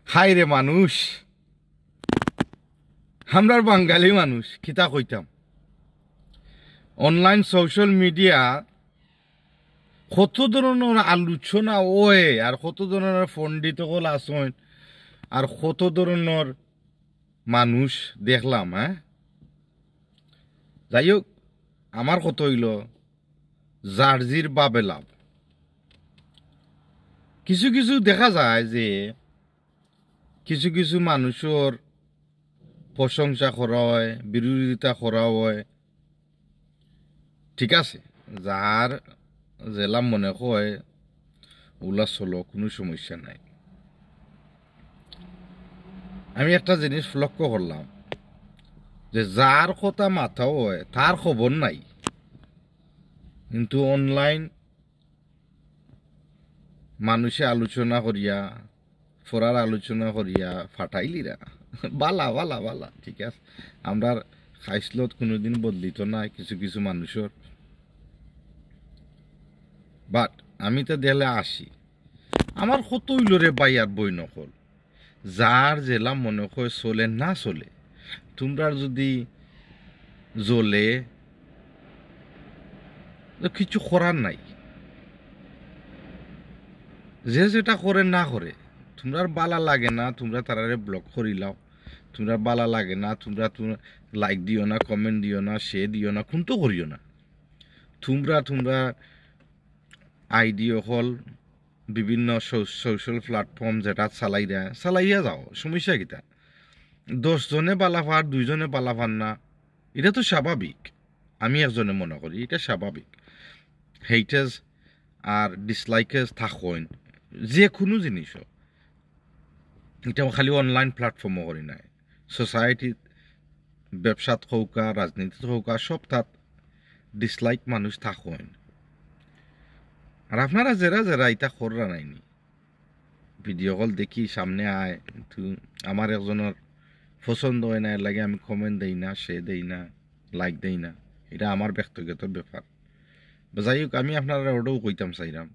High রে মানুষ, আমরার বাঙালি মানুষ কিতা কইতাম। অনলাইন সোশ্যাল মিডিয়া কত ধরনের আলোচনা ওয়ে আর কত ধরনের পণ্ডিত হল আসন আর কত ধরনের মানুষ দেখলাম। যাই হোক, আমার কত হইল জার্জির বাবে লাভ। কিছু কিছু দেখা যায় যে কিছু কিছু মানুষের প্রশংসা করা হয়, বিরোধিতা করা হয়, ঠিক আছে। যার জেলা মনে হয় ওলা চলো, কোনো সমস্যা নাই। আমি একটা জিনিস লক্ষ্য করলাম যে যার কথা মাথাও হয় তার খবর নাই, কিন্তু অনলাইন মানুষে আলোচনা করিয়া ফোরার আলোচনা করিয়া ফাটাইলিরা বালা বালা বালা, ঠিক আছে। আমরা খাইসলত কোনোদিন বদলিত নাই কিছু কিছু মানুষের, বাট আমি তো দেখলে আসি আমার কত হইল রে বাই আর বই নকল। যার জেলা মনে হয় চলে না চলে, তোমরা যদি জ্বলে কিছু করার নাই। যে যেটা করে না করে, তোমরা বালা লাগে না, তোমরা তারারে ব্লক করিলাও। তোমরা বালা লাগে না, তোমরা লাইক দিও না, কমেন্ট দিও না, সে দিও না, কোনটো করিও না। তোমরা আইডি হল বিভিন্ন সোশ্যাল প্ল্যাটফর্ম যেটা চালাইয়া যাও, সমস্যা কিতা। 10 জনে বালাফার 2 জনে বালাফার না, এটা তো স্বাভাবিক। আমি একজনে মনে করি এটা স্বাভাবিক। হেইটার্স আর ডিসলাইকার্স থাকেন যে কোনো জিনিসও, এটা খালি অনলাইন প্ল্যাটফর্মও করি নাই, সোসাইটিত ব্যবসাত হৌকা রাজনীতিত হৌকা সব তাত ডিসলাইক মানুষ থাকেন। আর আপনারা যারা যারা এটা কররা নাইনি, ভিডিও কল দেখি সামনে আয়, কিন্তু আমার একজনের পছন্দ হয় না, এর লাগে আমি কমেন্ট দেই না, সে দেই না, লাইক দেই না, এটা আমার ব্যক্তিগত ব্যাপার। যাই হোক, আমি আপনারা ওটাও কইতাম চাইলাম,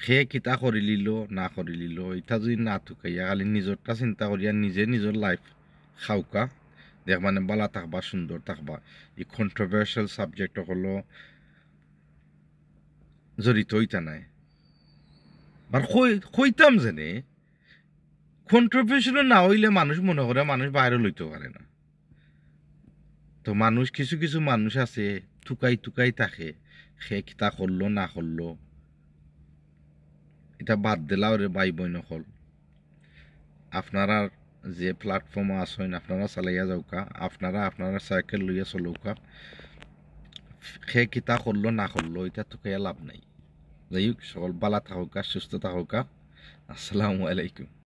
সে কিতা কৰি লিল না কৰি লিল, এটা যদি না থুকাইয়া খালি নিজরটা চিন্তা করিয়া নিজে নিজের লাইফ খাওকা, দেখ মানে বালা থাকবা, সুন্দর থাকবা। এই কন্ট্রোভার্সিয়াল সাবজেক্ট হলো জড়িত হইতা নাই। আর কইতাম যেনে কন্ট্রোভার্সিয়াল না হইলে মানুষ মনে করে মানুষ বাইরে লইতে পারে না। তো মানুষ কিছু কিছু মানুষ আছে থুকাই থুকাই থাকে, সে কিতা করলো না করলো এটা বাদ দিলাও রে ভাই বোন হল। আপনারা যে প্ল্যাটফর্মে আসেন আপনারা চালাইয়া যাওকা, আপনারা সাইকেল লইয়া চলৌকা, সে কিতা করলো না করলো এটা তো লাভ নাই। যাই হোক, সকল বালা থাকুকা, সুস্থ থাকুকা। আসসালামু আলাইকুম।